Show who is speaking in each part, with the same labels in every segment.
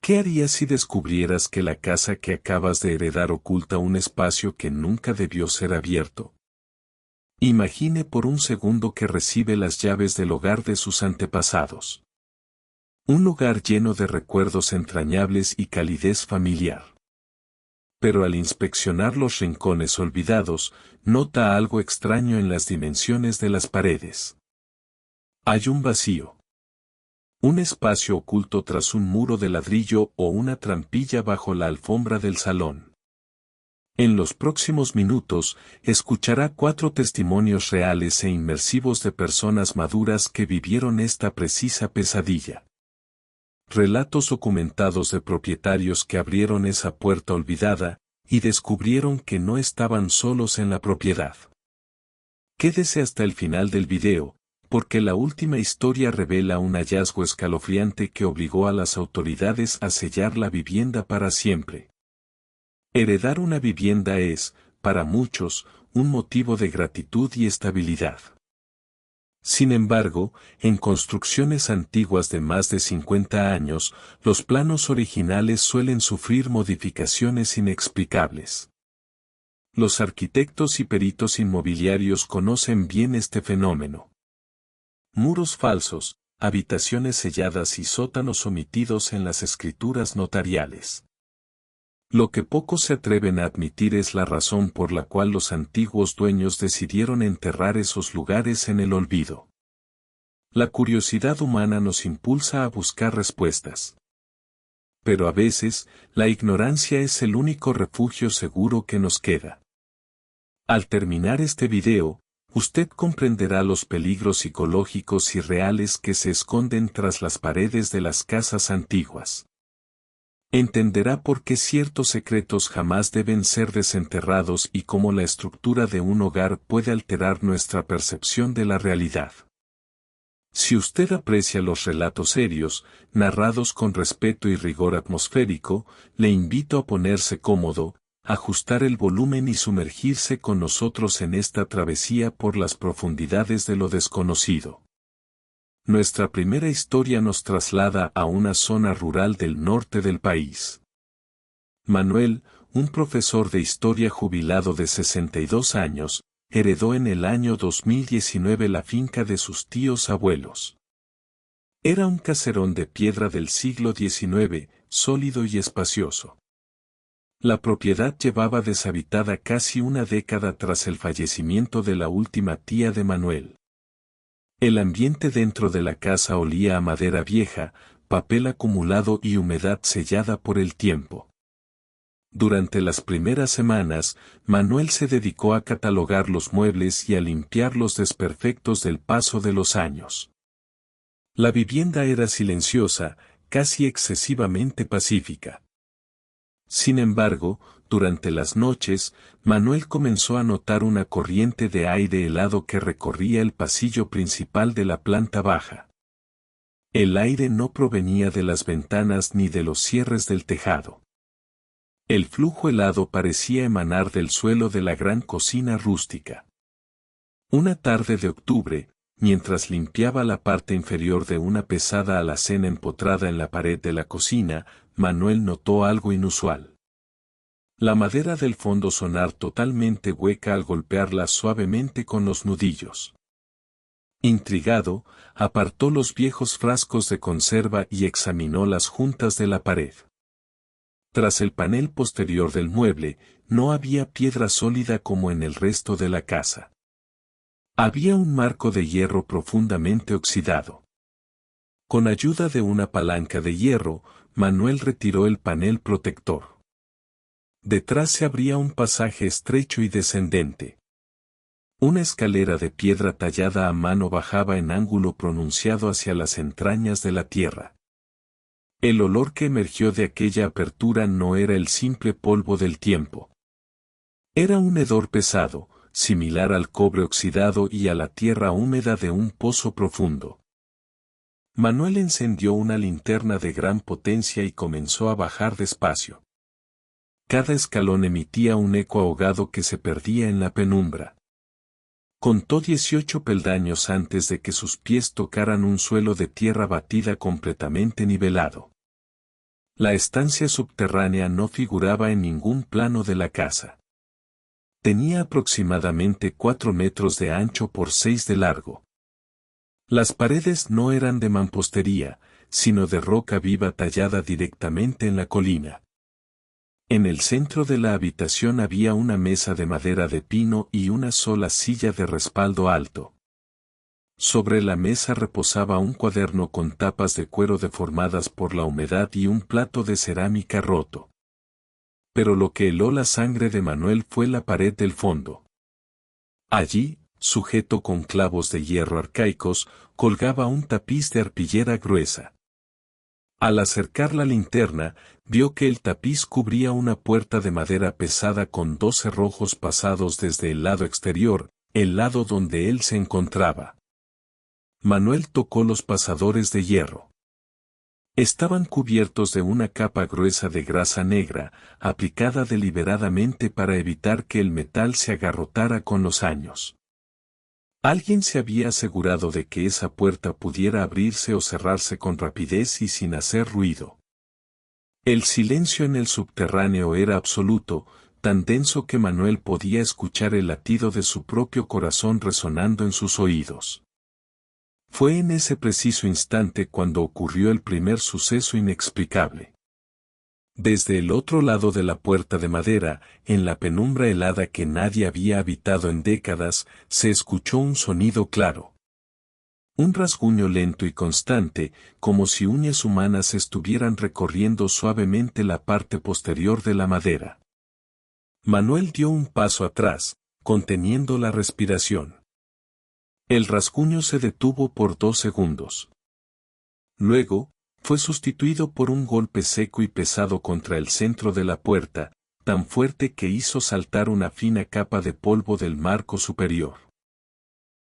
Speaker 1: ¿Qué harías si descubrieras que la casa que acabas de heredar oculta un espacio que nunca debió ser abierto? Imagine por un segundo que recibe las llaves del hogar de sus antepasados. Un hogar lleno de recuerdos entrañables y calidez familiar. Pero al inspeccionar los rincones olvidados, nota algo extraño en las dimensiones de las paredes. Hay un vacío. Un espacio oculto tras un muro de ladrillo o una trampilla bajo la alfombra del salón. En los próximos minutos, escuchará 4 testimonios reales e inmersivos de personas maduras que vivieron esta precisa pesadilla. Relatos documentados de propietarios que abrieron esa puerta olvidada y descubrieron que no estaban solos en la propiedad. Quédese hasta el final del video, porque la última historia revela un hallazgo escalofriante que obligó a las autoridades a sellar la vivienda para siempre. Heredar una vivienda es, para muchos, un motivo de gratitud y estabilidad. Sin embargo, en construcciones antiguas de más de 50 años, los planos originales suelen sufrir modificaciones inexplicables. Los arquitectos y peritos inmobiliarios conocen bien este fenómeno. Muros falsos, habitaciones selladas y sótanos omitidos en las escrituras notariales. Lo que pocos se atreven a admitir es la razón por la cual los antiguos dueños decidieron enterrar esos lugares en el olvido. La curiosidad humana nos impulsa a buscar respuestas. Pero a veces, la ignorancia es el único refugio seguro que nos queda. Al terminar este video, usted comprenderá los peligros psicológicos y reales que se esconden tras las paredes de las casas antiguas. Entenderá por qué ciertos secretos jamás deben ser desenterrados y cómo la estructura de un hogar puede alterar nuestra percepción de la realidad. Si usted aprecia los relatos serios, narrados con respeto y rigor atmosférico, le invito a ponerse cómodo, ajustar el volumen y sumergirse con nosotros en esta travesía por las profundidades de lo desconocido. Nuestra primera historia nos traslada a una zona rural del norte del país. Manuel, un profesor de historia jubilado de 62 años, heredó en el año 2019 la finca de sus tíos abuelos. Era un caserón de piedra del siglo XIX, sólido y espacioso. La propiedad llevaba deshabitada casi una década tras el fallecimiento de la última tía de Manuel. El ambiente dentro de la casa olía a madera vieja, papel acumulado y humedad sellada por el tiempo. Durante las primeras semanas, Manuel se dedicó a catalogar los muebles y a limpiar los desperfectos del paso de los años. La vivienda era silenciosa, casi excesivamente pacífica. Sin embargo, durante las noches, Manuel comenzó a notar una corriente de aire helado que recorría el pasillo principal de la planta baja. El aire no provenía de las ventanas ni de los cierres del tejado. El flujo helado parecía emanar del suelo de la gran cocina rústica. Una tarde de octubre, mientras limpiaba la parte inferior de una pesada alacena empotrada en la pared de la cocina, Manuel notó algo inusual. La madera del fondo sonar totalmente hueca al golpearla suavemente con los nudillos. Intrigado, apartó los viejos frascos de conserva y examinó las juntas de la pared. Tras el panel posterior del mueble, no había piedra sólida como en el resto de la casa. Había un marco de hierro profundamente oxidado. Con ayuda de una palanca de hierro, Manuel retiró el panel protector. Detrás se abría un pasaje estrecho y descendente. Una escalera de piedra tallada a mano bajaba en ángulo pronunciado hacia las entrañas de la tierra. El olor que emergió de aquella apertura no era el simple polvo del tiempo. Era un hedor pesado, similar al cobre oxidado y a la tierra húmeda de un pozo profundo. Manuel encendió una linterna de gran potencia y comenzó a bajar despacio. Cada escalón emitía un eco ahogado que se perdía en la penumbra. Contó 18 peldaños antes de que sus pies tocaran un suelo de tierra batida completamente nivelado. La estancia subterránea no figuraba en ningún plano de la casa. Tenía aproximadamente 4 metros de ancho por 6 de largo. Las paredes no eran de mampostería, sino de roca viva tallada directamente en la colina. En el centro de la habitación había una mesa de madera de pino y una sola silla de respaldo alto. Sobre la mesa reposaba un cuaderno con tapas de cuero deformadas por la humedad y un plato de cerámica roto. Pero lo que heló la sangre de Manuel fue la pared del fondo. Allí, sujeto con clavos de hierro arcaicos, colgaba un tapiz de arpillera gruesa. Al acercar la linterna, vio que el tapiz cubría una puerta de madera pesada con 2 cerrojos pasados desde el lado exterior, el lado donde él se encontraba. Manuel tocó los pasadores de hierro. Estaban cubiertos de una capa gruesa de grasa negra, aplicada deliberadamente para evitar que el metal se agarrotara con los años. Alguien se había asegurado de que esa puerta pudiera abrirse o cerrarse con rapidez y sin hacer ruido. El silencio en el subterráneo era absoluto, tan denso que Manuel podía escuchar el latido de su propio corazón resonando en sus oídos. Fue en ese preciso instante cuando ocurrió el primer suceso inexplicable. Desde el otro lado de la puerta de madera, en la penumbra helada que nadie había habitado en décadas, se escuchó un sonido claro. Un rasguño lento y constante, como si uñas humanas estuvieran recorriendo suavemente la parte posterior de la madera. Manuel dio un paso atrás, conteniendo la respiración. El rasguño se detuvo por 2 segundos. Luego, fue sustituido por un golpe seco y pesado contra el centro de la puerta, tan fuerte que hizo saltar una fina capa de polvo del marco superior.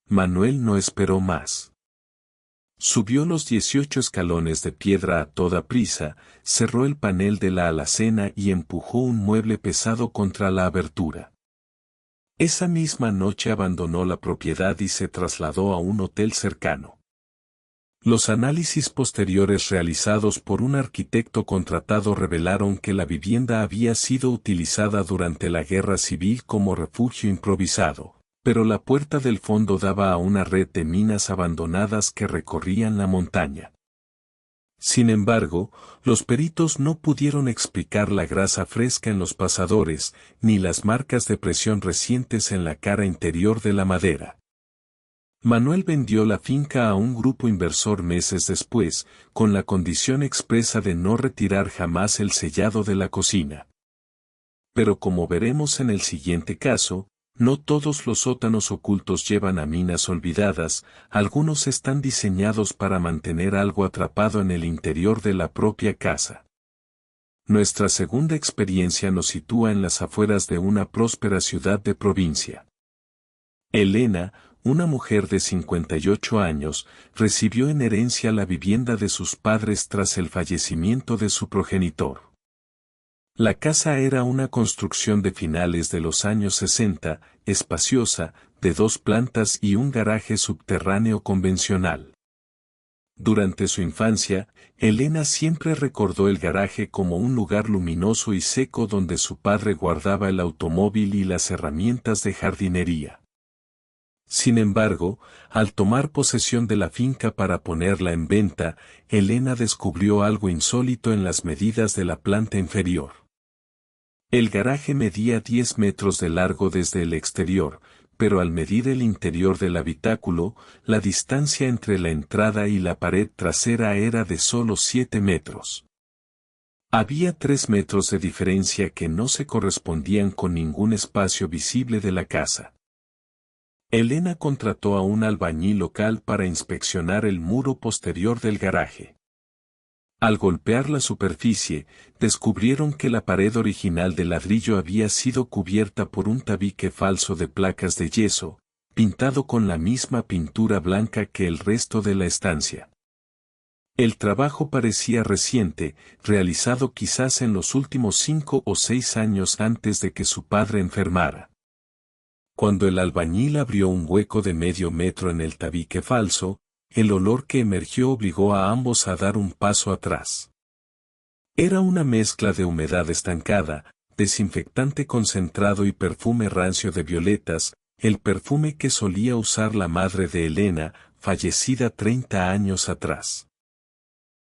Speaker 1: Manuel no esperó más. Subió los 18 escalones de piedra a toda prisa, cerró el panel de la alacena y empujó un mueble pesado contra la abertura. Esa misma noche abandonó la propiedad y se trasladó a un hotel cercano. Los análisis posteriores realizados por un arquitecto contratado revelaron que la vivienda había sido utilizada durante la Guerra Civil como refugio improvisado, pero la puerta del fondo daba a una red de minas abandonadas que recorrían la montaña. Sin embargo, los peritos no pudieron explicar la grasa fresca en los pasadores, ni las marcas de presión recientes en la cara interior de la madera. Manuel vendió la finca a un grupo inversor meses después, con la condición expresa de no retirar jamás el sellado de la cocina. Pero como veremos en el siguiente caso, no todos los sótanos ocultos llevan a minas olvidadas, algunos están diseñados para mantener algo atrapado en el interior de la propia casa. Nuestra segunda experiencia nos sitúa en las afueras de una próspera ciudad de provincia. Elena, una mujer de 58 años, recibió en herencia la vivienda de sus padres tras el fallecimiento de su progenitor. La casa era una construcción de finales de los años 60, espaciosa, de 2 plantas y un garaje subterráneo convencional. Durante su infancia, Elena siempre recordó el garaje como un lugar luminoso y seco donde su padre guardaba el automóvil y las herramientas de jardinería. Sin embargo, al tomar posesión de la finca para ponerla en venta, Elena descubrió algo insólito en las medidas de la planta inferior. El garaje medía 10 metros de largo desde el exterior, pero al medir el interior del habitáculo, la distancia entre la entrada y la pared trasera era de solo 7 metros. Había 3 metros de diferencia que no se correspondían con ningún espacio visible de la casa. Elena contrató a un albañil local para inspeccionar el muro posterior del garaje. Al golpear la superficie, descubrieron que la pared original de ladrillo había sido cubierta por un tabique falso de placas de yeso, pintado con la misma pintura blanca que el resto de la estancia. El trabajo parecía reciente, realizado quizás en los últimos 5 o 6 años antes de que su padre enfermara. Cuando el albañil abrió un hueco de medio metro en el tabique falso, el olor que emergió obligó a ambos a dar un paso atrás. Era una mezcla de humedad estancada, desinfectante concentrado y perfume rancio de violetas, el perfume que solía usar la madre de Elena, fallecida 30 años atrás.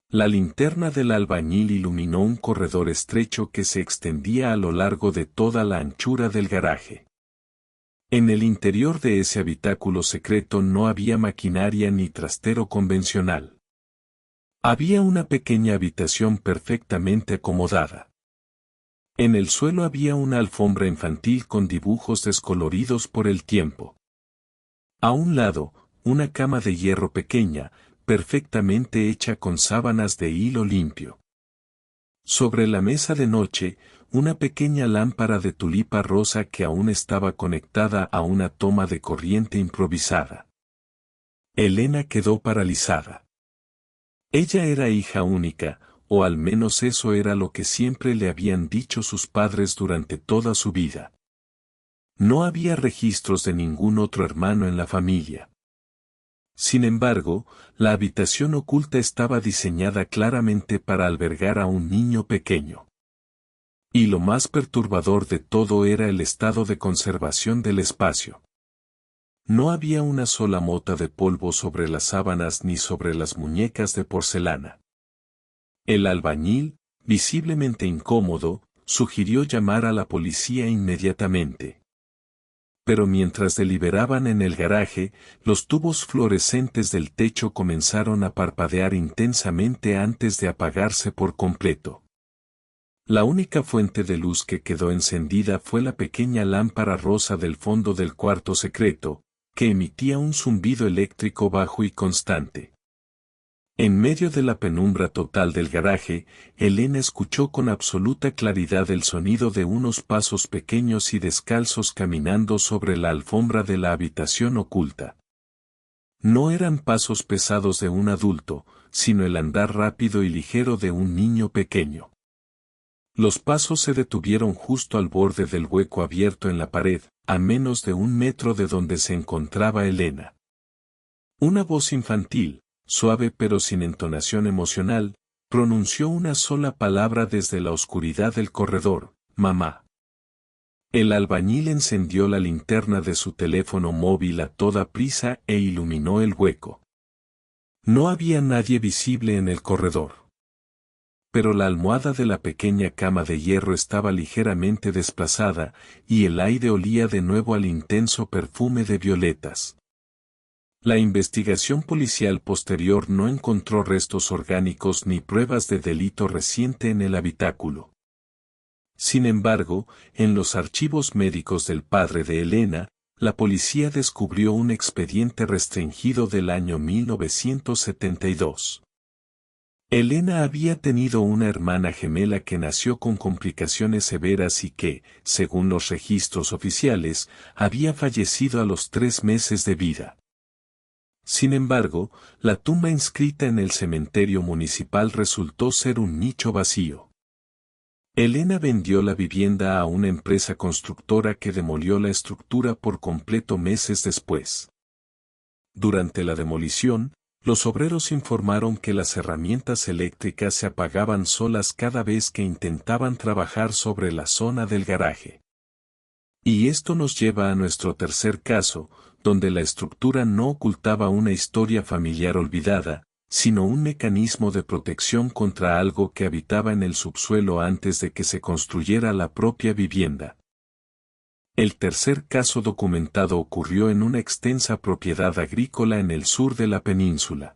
Speaker 1: La linterna del albañil iluminó un corredor estrecho que se extendía a lo largo de toda la anchura del garaje. En el interior de ese habitáculo secreto no había maquinaria ni trastero convencional. Había una pequeña habitación perfectamente acomodada. En el suelo había una alfombra infantil con dibujos descoloridos por el tiempo. A un lado, una cama de hierro pequeña, perfectamente hecha con sábanas de hilo limpio. Sobre la mesa de noche, una pequeña lámpara de tulipa rosa que aún estaba conectada a una toma de corriente improvisada. Elena quedó paralizada. Ella era hija única, o al menos eso era lo que siempre le habían dicho sus padres durante toda su vida. No había registros de ningún otro hermano en la familia. Sin embargo, la habitación oculta estaba diseñada claramente para albergar a un niño pequeño. Y lo más perturbador de todo era el estado de conservación del espacio. No había una sola mota de polvo sobre las sábanas ni sobre las muñecas de porcelana. El albañil, visiblemente incómodo, sugirió llamar a la policía inmediatamente. Pero mientras deliberaban en el garaje, los tubos fluorescentes del techo comenzaron a parpadear intensamente antes de apagarse por completo. La única fuente de luz que quedó encendida fue la pequeña lámpara rosa del fondo del cuarto secreto, que emitía un zumbido eléctrico bajo y constante. En medio de la penumbra total del garaje, Elena escuchó con absoluta claridad el sonido de unos pasos pequeños y descalzos caminando sobre la alfombra de la habitación oculta. No eran pasos pesados de un adulto, sino el andar rápido y ligero de un niño pequeño. Los pasos se detuvieron justo al borde del hueco abierto en la pared, a menos de 1 metro de donde se encontraba Elena. Una voz infantil, suave pero sin entonación emocional, pronunció una sola palabra desde la oscuridad del corredor: mamá. El albañil encendió la linterna de su teléfono móvil a toda prisa e iluminó el hueco. No había nadie visible en el corredor. Pero la almohada de la pequeña cama de hierro estaba ligeramente desplazada, y el aire olía de nuevo al intenso perfume de violetas. La investigación policial posterior no encontró restos orgánicos ni pruebas de delito reciente en el habitáculo. Sin embargo, en los archivos médicos del padre de Elena, la policía descubrió un expediente restringido del año 1972. Elena había tenido una hermana gemela que nació con complicaciones severas y que, según los registros oficiales, había fallecido a los 3 meses de vida. Sin embargo, la tumba inscrita en el cementerio municipal resultó ser un nicho vacío. Elena vendió la vivienda a una empresa constructora que demolió la estructura por completo meses después. Durante la demolición, los obreros informaron que las herramientas eléctricas se apagaban solas cada vez que intentaban trabajar sobre la zona del garaje. Y esto nos lleva a nuestro tercer caso, donde la estructura no ocultaba una historia familiar olvidada, sino un mecanismo de protección contra algo que habitaba en el subsuelo antes de que se construyera la propia vivienda. El tercer caso documentado ocurrió en una extensa propiedad agrícola en el sur de la península.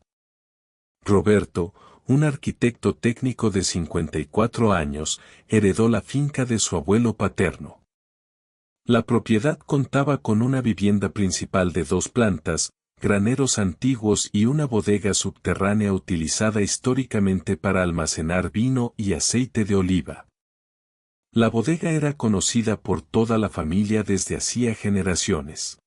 Speaker 1: Roberto, un arquitecto técnico de 54 años, heredó la finca de su abuelo paterno. La propiedad contaba con una vivienda principal de 2 plantas, graneros antiguos y una bodega subterránea utilizada históricamente para almacenar vino y aceite de oliva. La bodega era conocida por toda la familia desde hacía generaciones.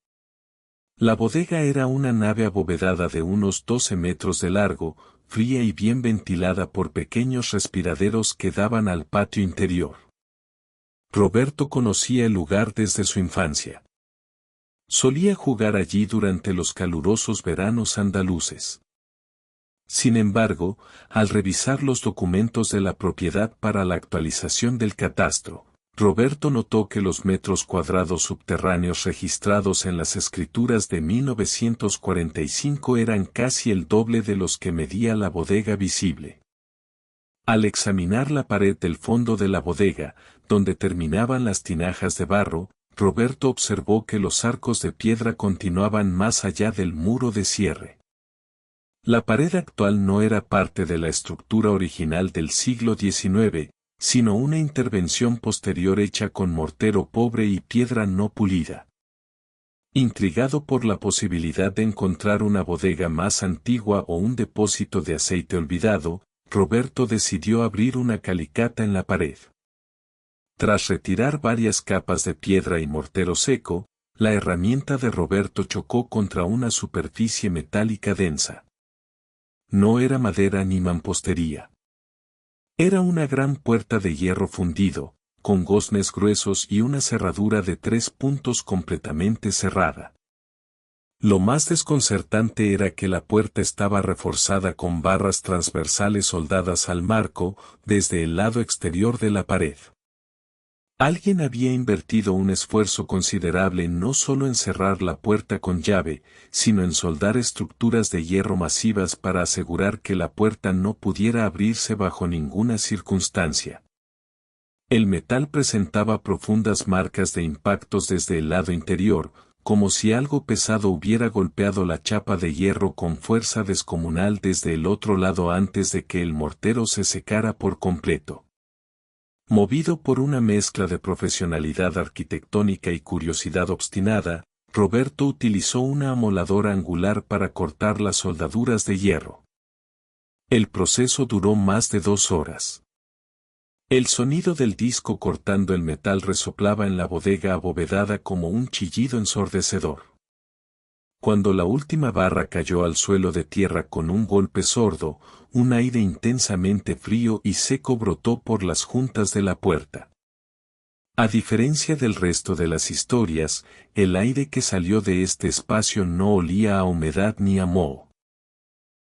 Speaker 1: La bodega era una nave abovedada de unos 12 metros de largo, fría y bien ventilada por pequeños respiraderos que daban al patio interior. Roberto conocía el lugar desde su infancia. Solía jugar allí durante los calurosos veranos andaluces. Sin embargo, al revisar los documentos de la propiedad para la actualización del catastro, Roberto notó que los metros cuadrados subterráneos registrados en las escrituras de 1945 eran casi el doble de los que medía la bodega visible. Al examinar la pared del fondo de la bodega, donde terminaban las tinajas de barro, Roberto observó que los arcos de piedra continuaban más allá del muro de cierre. La pared actual no era parte de la estructura original del siglo XIX, sino una intervención posterior hecha con mortero pobre y piedra no pulida. Intrigado por la posibilidad de encontrar una bodega más antigua o un depósito de aceite olvidado, Roberto decidió abrir una calicata en la pared. Tras retirar varias capas de piedra y mortero seco, la herramienta de Roberto chocó contra una superficie metálica densa. No era madera ni mampostería. Era una gran puerta de hierro fundido, con goznes gruesos y una cerradura de 3 puntos completamente cerrada. Lo más desconcertante era que la puerta estaba reforzada con barras transversales soldadas al marco, desde el lado exterior de la pared. Alguien había invertido un esfuerzo considerable no solo en cerrar la puerta con llave, sino en soldar estructuras de hierro masivas para asegurar que la puerta no pudiera abrirse bajo ninguna circunstancia. El metal presentaba profundas marcas de impactos desde el lado interior, como si algo pesado hubiera golpeado la chapa de hierro con fuerza descomunal desde el otro lado antes de que el mortero se secara por completo. Movido por una mezcla de profesionalidad arquitectónica y curiosidad obstinada, Roberto utilizó una amoladora angular para cortar las soldaduras de hierro. El proceso duró más de 2 horas. El sonido del disco cortando el metal resoplaba en la bodega abovedada como un chillido ensordecedor. Cuando la última barra cayó al suelo de tierra con un golpe sordo, un aire intensamente frío y seco brotó por las juntas de la puerta. A diferencia del resto de las historias, el aire que salió de este espacio no olía a humedad ni a moho.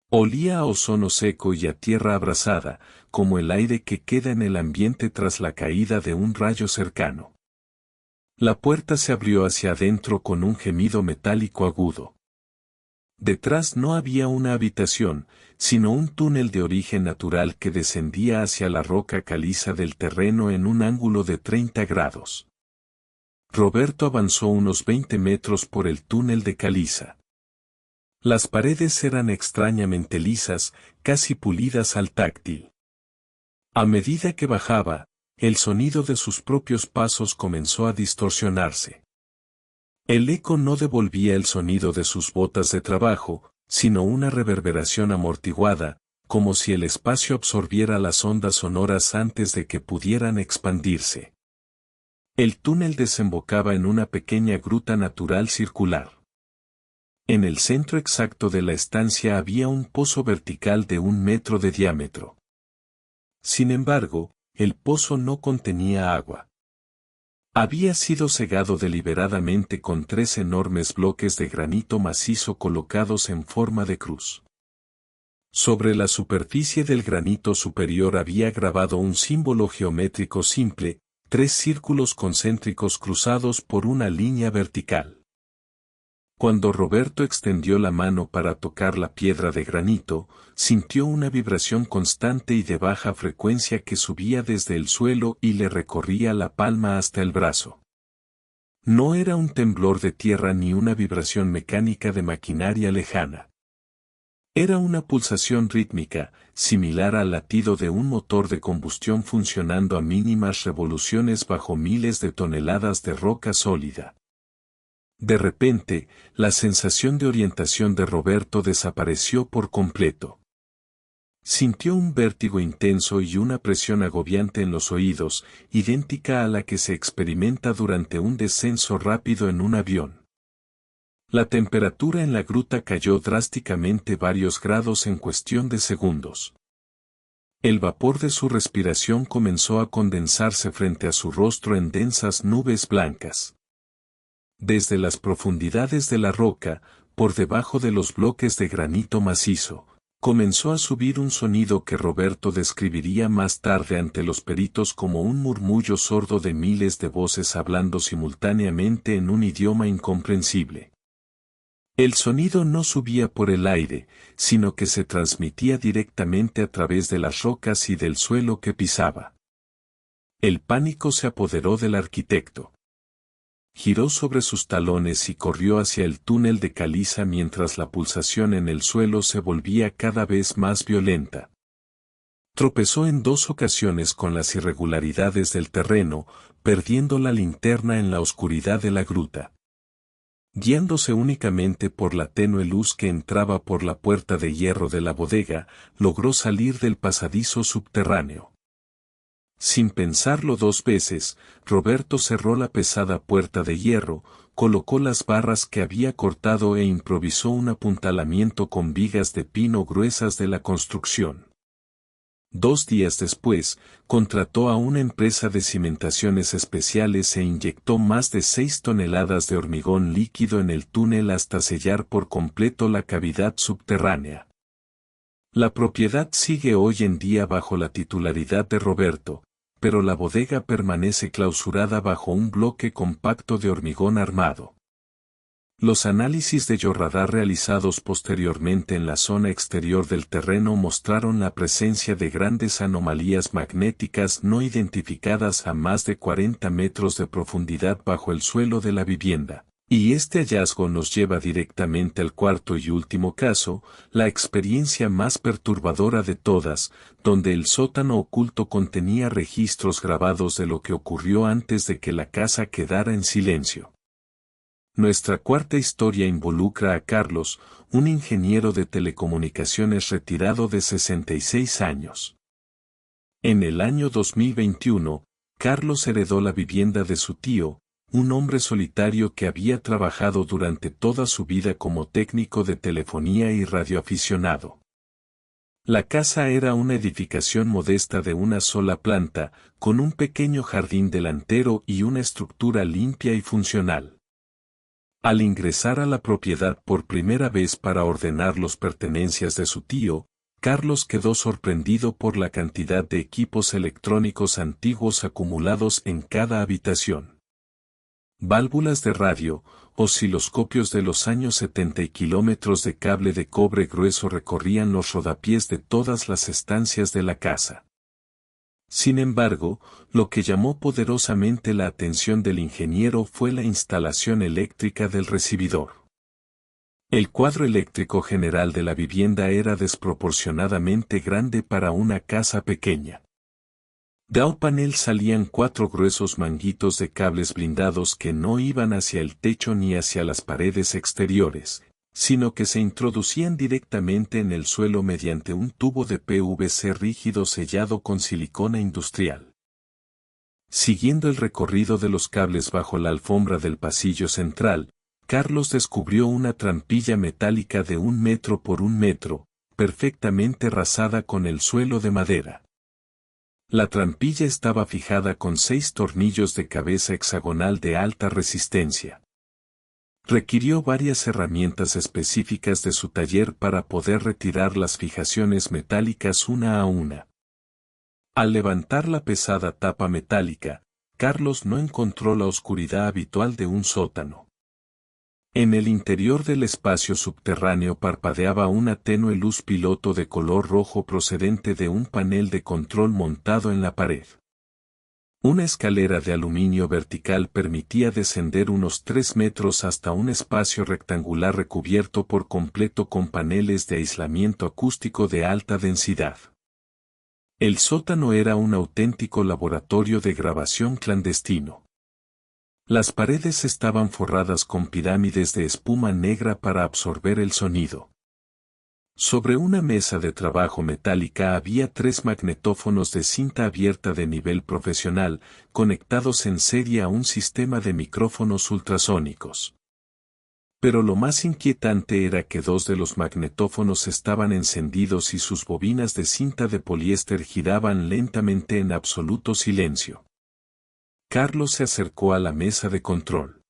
Speaker 1: Olía a ozono seco y a tierra abrasada, como el aire que queda en el ambiente tras la caída de un rayo cercano. La puerta se abrió hacia adentro con un gemido metálico agudo. Detrás no había una habitación, sino un túnel de origen natural que descendía hacia la roca caliza del terreno en un ángulo de 30 grados. Roberto avanzó unos 20 metros por el túnel de caliza. Las paredes eran extrañamente lisas, casi pulidas al táctil. A medida que bajaba, el sonido de sus propios pasos comenzó a distorsionarse. El eco no devolvía el sonido de sus botas de trabajo, sino una reverberación amortiguada, como si el espacio absorbiera las ondas sonoras antes de que pudieran expandirse. El túnel desembocaba en una pequeña gruta natural circular. En el centro exacto de la estancia había un pozo vertical de 1 metro de diámetro. Sin embargo, el pozo no contenía agua. Había sido cegado deliberadamente con 3 enormes bloques de granito macizo colocados en forma de cruz. Sobre la superficie del granito superior había grabado un símbolo geométrico simple, 3 círculos concéntricos cruzados por una línea vertical. Cuando Roberto extendió la mano para tocar la piedra de granito, sintió una vibración constante y de baja frecuencia que subía desde el suelo y le recorría la palma hasta el brazo. No era un temblor de tierra ni una vibración mecánica de maquinaria lejana. Era una pulsación rítmica, similar al latido de un motor de combustión funcionando a mínimas revoluciones bajo miles de toneladas de roca sólida. De repente, la sensación de orientación de Roberto desapareció por completo. Sintió un vértigo intenso y una presión agobiante en los oídos, idéntica a la que se experimenta durante un descenso rápido en un avión. La temperatura en la gruta cayó drásticamente varios grados en cuestión de segundos. El vapor de su respiración comenzó a condensarse frente a su rostro en densas nubes blancas. Desde las profundidades de la roca, por debajo de los bloques de granito macizo, Comenzó a subir un sonido que Roberto describiría más tarde ante los peritos como un murmullo sordo de miles de voces hablando simultáneamente en un idioma incomprensible. El sonido no subía por el aire, sino que se transmitía directamente a través de las rocas y del suelo que pisaba. El pánico se apoderó del arquitecto. Giró sobre sus talones y corrió hacia el túnel de caliza mientras la pulsación en el suelo se volvía cada vez más violenta. Tropezó en 2 ocasiones con las irregularidades del terreno, perdiendo la linterna en la oscuridad de la gruta. Guiándose únicamente por la tenue luz que entraba por la puerta de hierro de la bodega, logró salir del pasadizo subterráneo. Sin pensarlo 2 veces, Roberto cerró la pesada puerta de hierro, colocó las barras que había cortado e improvisó un apuntalamiento con vigas de pino gruesas de la construcción. 2 días después, contrató a una empresa de cimentaciones especiales e inyectó más de 6 toneladas de hormigón líquido en el túnel hasta sellar por completo la cavidad subterránea. La propiedad sigue hoy en día bajo la titularidad de Roberto, pero la bodega permanece clausurada bajo un bloque compacto de hormigón armado. Los análisis de Georradar realizados posteriormente en la zona exterior del terreno mostraron la presencia de grandes anomalías magnéticas no identificadas a más de 40 metros de profundidad bajo el suelo de la vivienda. Y este hallazgo nos lleva directamente al cuarto y último caso, la experiencia más perturbadora de todas, donde el sótano oculto contenía registros grabados de lo que ocurrió antes de que la casa quedara en silencio. Nuestra cuarta historia involucra a Carlos, un ingeniero de telecomunicaciones retirado de 66 años. En el año 2021, Carlos heredó la vivienda de su tío, un hombre solitario que había trabajado durante toda su vida como técnico de telefonía y radioaficionado. La casa era una edificación modesta de una sola planta, con un pequeño jardín delantero y una estructura limpia y funcional. Al ingresar a la propiedad por primera vez para ordenar las pertenencias de su tío, Carlos quedó sorprendido por la cantidad de equipos electrónicos antiguos acumulados en cada habitación. Válvulas de radio, osciloscopios de los años 70 y kilómetros de cable de cobre grueso recorrían los rodapiés de todas las estancias de la casa. Sin embargo, lo que llamó poderosamente la atención del ingeniero fue la instalación eléctrica del recibidor. El cuadro eléctrico general de la vivienda era desproporcionadamente grande para una casa pequeña. Del panel salían 4 gruesos manguitos de cables blindados que no iban hacia el techo ni hacia las paredes exteriores, sino que se introducían directamente en el suelo mediante un tubo de PVC rígido sellado con silicona industrial. Siguiendo el recorrido de los cables bajo la alfombra del pasillo central, Carlos descubrió una trampilla metálica de 1 metro por 1 metro, perfectamente rasada con el suelo de madera. La trampilla estaba fijada con 6 tornillos de cabeza hexagonal de alta resistencia. Requirió varias herramientas específicas de su taller para poder retirar las fijaciones metálicas una a una. Al levantar la pesada tapa metálica, Carlos no encontró la oscuridad habitual de un sótano. En el interior del espacio subterráneo parpadeaba una tenue luz piloto de color rojo procedente de un panel de control montado en la pared. Una escalera de aluminio vertical permitía descender unos 3 metros hasta un espacio rectangular recubierto por completo con paneles de aislamiento acústico de alta densidad. El sótano era un auténtico laboratorio de grabación clandestino. Las paredes estaban forradas con pirámides de espuma negra para absorber el sonido. Sobre una mesa de trabajo metálica había 3 magnetófonos de cinta abierta de nivel profesional, conectados en serie a un sistema de micrófonos ultrasónicos. Pero lo más inquietante era que 2 de los magnetófonos estaban encendidos y sus bobinas de cinta de poliéster giraban lentamente en absoluto silencio. Carlos se acercó a la mesa de control.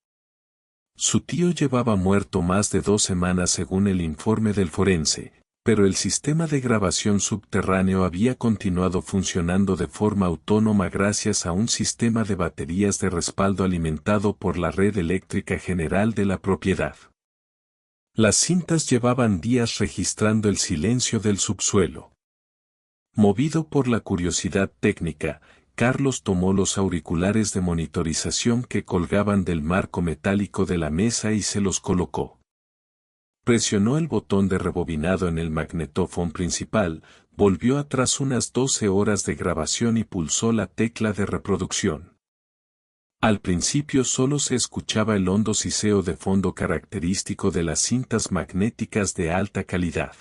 Speaker 1: Su tío llevaba muerto más de 2 semanas según el informe del forense, Pero el sistema de grabación subterráneo había continuado funcionando de forma autónoma gracias a un sistema de baterías de respaldo alimentado por la red eléctrica general de la propiedad. Las cintas llevaban días registrando el silencio del subsuelo. Movido por la curiosidad técnica, Carlos tomó los auriculares de monitorización que colgaban del marco metálico de la mesa y se los colocó. Presionó el botón de rebobinado en el magnetófono principal, volvió atrás unas 12 horas de grabación y pulsó la tecla de reproducción. Al principio solo se escuchaba el hondo siseo de fondo característico de las cintas magnéticas de alta calidad.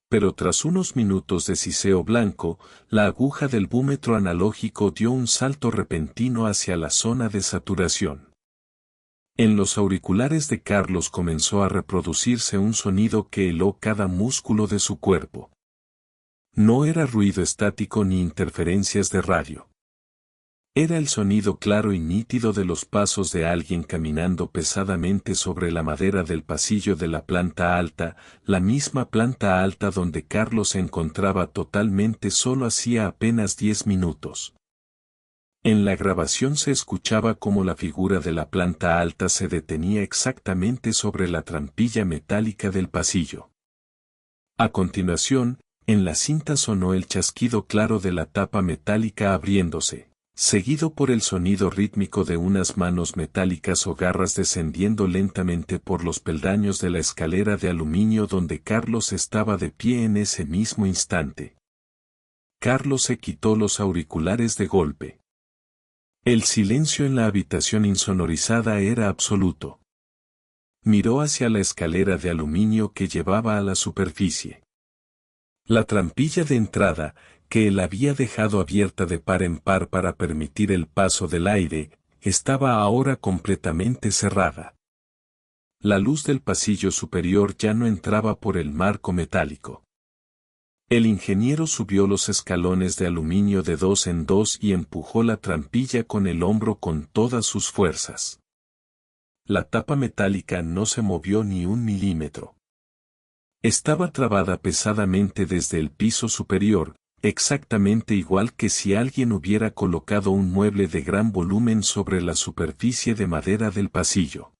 Speaker 1: Pero tras unos minutos de siseo blanco, la aguja del búmetro analógico dio un salto repentino hacia la zona de saturación. En los auriculares de Carlos comenzó a reproducirse un sonido que heló cada músculo de su cuerpo. No era ruido estático ni interferencias de radio. Era el sonido claro y nítido de los pasos de alguien caminando pesadamente sobre la madera del pasillo de la planta alta, la misma planta alta donde Carlos se encontraba totalmente solo hacía apenas 10 minutos. En la grabación se escuchaba cómo la figura de la planta alta se detenía exactamente sobre la trampilla metálica del pasillo. A continuación, en la cinta sonó el chasquido claro de la tapa metálica abriéndose, seguido por el sonido rítmico de unas manos metálicas o garras descendiendo lentamente por los peldaños de la escalera de aluminio donde Carlos estaba de pie en ese mismo instante. Carlos se quitó los auriculares de golpe. El silencio en la habitación insonorizada era absoluto. Miró hacia la escalera de aluminio que llevaba a la superficie. La trampilla de entrada, que él había dejado abierta de par en par para permitir el paso del aire, estaba ahora completamente cerrada. La luz del pasillo superior ya no entraba por el marco metálico. El ingeniero subió los escalones de aluminio de 2 en 2 y empujó la trampilla con el hombro con todas sus fuerzas. La tapa metálica no se movió ni un milímetro. Estaba trabada pesadamente desde el piso superior, exactamente igual que si alguien hubiera colocado un mueble de gran volumen sobre la superficie de madera del pasillo.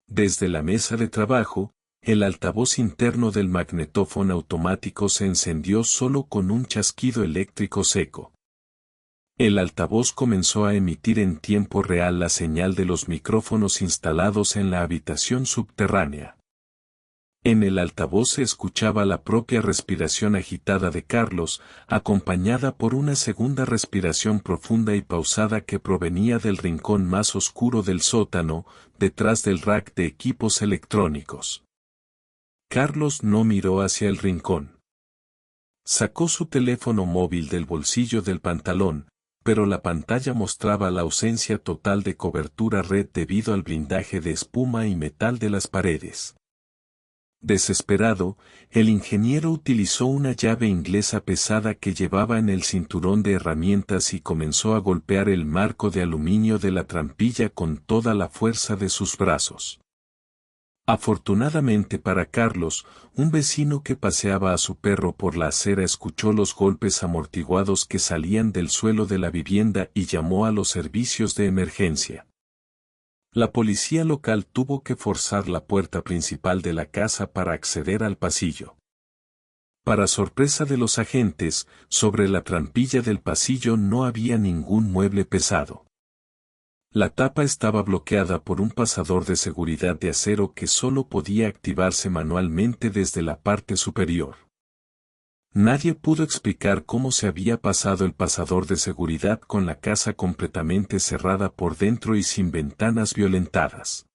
Speaker 1: Desde la mesa de trabajo, el altavoz interno del magnetófono automático se encendió solo con un chasquido eléctrico seco. El altavoz comenzó a emitir en tiempo real la señal de los micrófonos instalados en la habitación subterránea. En el altavoz se escuchaba la propia respiración agitada de Carlos, acompañada por una segunda respiración profunda y pausada que provenía del rincón más oscuro del sótano, detrás del rack de equipos electrónicos. Carlos no miró hacia el rincón. Sacó su teléfono móvil del bolsillo del pantalón, pero la pantalla mostraba la ausencia total de cobertura red debido al blindaje de espuma y metal de las paredes. Desesperado, el ingeniero utilizó una llave inglesa pesada que llevaba en el cinturón de herramientas y comenzó a golpear el marco de aluminio de la trampilla con toda la fuerza de sus brazos. Afortunadamente para Carlos, un vecino que paseaba a su perro por la acera escuchó los golpes amortiguados que salían del suelo de la vivienda y llamó a los servicios de emergencia. La policía local tuvo que forzar la puerta principal de la casa para acceder al pasillo. Para sorpresa de los agentes, sobre la trampilla del pasillo no había ningún mueble pesado. La tapa estaba bloqueada por un pasador de seguridad de acero que solo podía activarse manualmente desde la parte superior. Nadie pudo explicar cómo se había pasado el pasador de seguridad con la casa completamente cerrada por dentro y sin ventanas violentadas.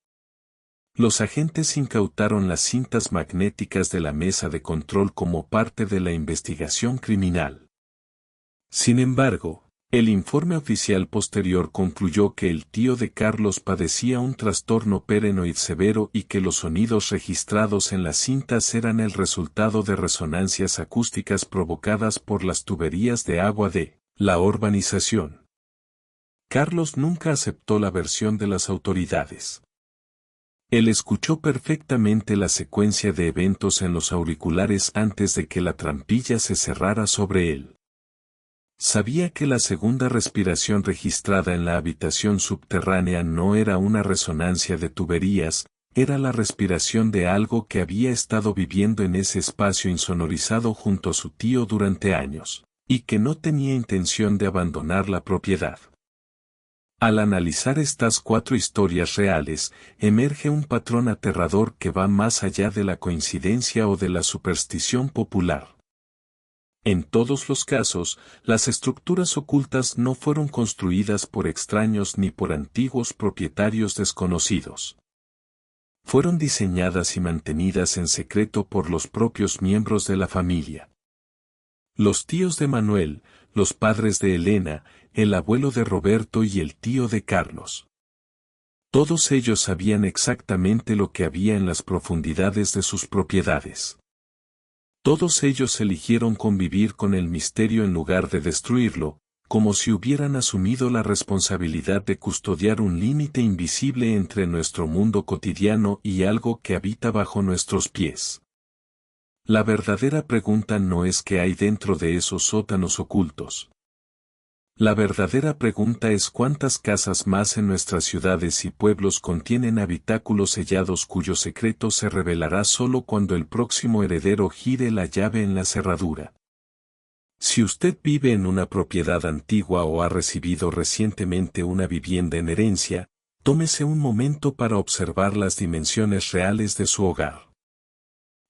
Speaker 1: Los agentes incautaron las cintas magnéticas de la mesa de control como parte de la investigación criminal. Sin embargo, el informe oficial posterior concluyó que el tío de Carlos padecía un trastorno paranoid severo y que los sonidos registrados en las cintas eran el resultado de resonancias acústicas provocadas por las tuberías de agua de la urbanización. Carlos nunca aceptó la versión de las autoridades. Él escuchó perfectamente la secuencia de eventos en los auriculares antes de que la trampilla se cerrara sobre él. Sabía que la segunda respiración registrada en la habitación subterránea no era una resonancia de tuberías, era la respiración de algo que había estado viviendo en ese espacio insonorizado junto a su tío durante años, y que no tenía intención de abandonar la propiedad. Al analizar estas 4 historias reales, emerge un patrón aterrador que va más allá de la coincidencia o de la superstición popular. En todos los casos, las estructuras ocultas no fueron construidas por extraños ni por antiguos propietarios desconocidos. Fueron diseñadas y mantenidas en secreto por los propios miembros de la familia. Los tíos de Manuel, los padres de Elena, el abuelo de Roberto y el tío de Carlos. Todos ellos sabían exactamente lo que había en las profundidades de sus propiedades. Todos ellos eligieron convivir con el misterio en lugar de destruirlo, como si hubieran asumido la responsabilidad de custodiar un límite invisible entre nuestro mundo cotidiano y algo que habita bajo nuestros pies. La verdadera pregunta no es qué hay dentro de esos sótanos ocultos. La verdadera pregunta es cuántas casas más en nuestras ciudades y pueblos contienen habitáculos sellados cuyo secreto se revelará solo cuando el próximo heredero gire la llave en la cerradura. Si usted vive en una propiedad antigua o ha recibido recientemente una vivienda en herencia, tómese un momento para observar las dimensiones reales de su hogar.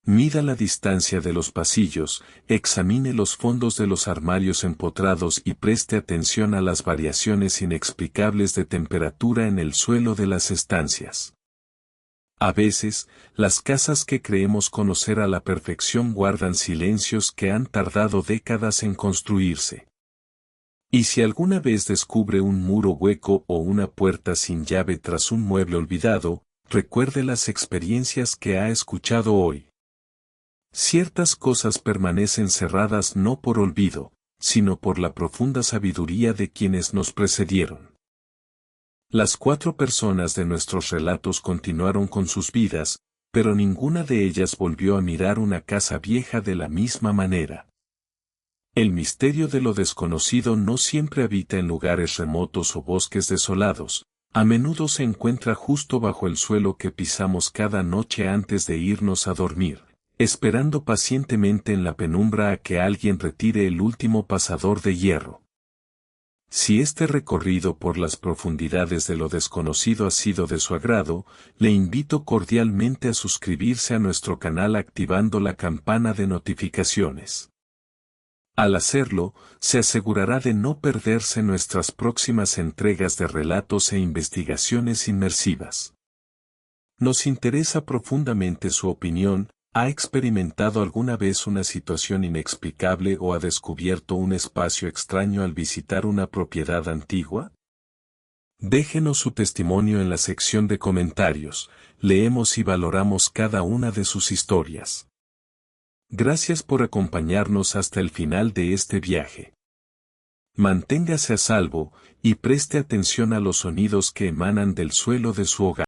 Speaker 1: Mida la distancia de los pasillos, examine los fondos de los armarios empotrados y preste atención a las variaciones inexplicables de temperatura en el suelo de las estancias. A veces, las casas que creemos conocer a la perfección guardan silencios que han tardado décadas en construirse. Y si alguna vez descubre un muro hueco o una puerta sin llave tras un mueble olvidado, recuerde las experiencias que ha escuchado hoy. Ciertas cosas permanecen cerradas no por olvido, sino por la profunda sabiduría de quienes nos precedieron. Las 4 personas de nuestros relatos continuaron con sus vidas, pero ninguna de ellas volvió a mirar una casa vieja de la misma manera. El misterio de lo desconocido no siempre habita en lugares remotos o bosques desolados, a menudo se encuentra justo bajo el suelo que pisamos cada noche antes de irnos a dormir, esperando pacientemente en la penumbra a que alguien retire el último pasador de hierro. Si este recorrido por las profundidades de lo desconocido ha sido de su agrado, le invito cordialmente a suscribirse a nuestro canal activando la campana de notificaciones. Al hacerlo, se asegurará de no perderse nuestras próximas entregas de relatos e investigaciones inmersivas. Nos interesa profundamente su opinión. ¿Ha experimentado alguna vez una situación inexplicable o ha descubierto un espacio extraño al visitar una propiedad antigua? Déjenos su testimonio en la sección de comentarios, leemos y valoramos cada una de sus historias. Gracias por acompañarnos hasta el final de este viaje. Manténgase a salvo y preste atención a los sonidos que emanan del suelo de su hogar.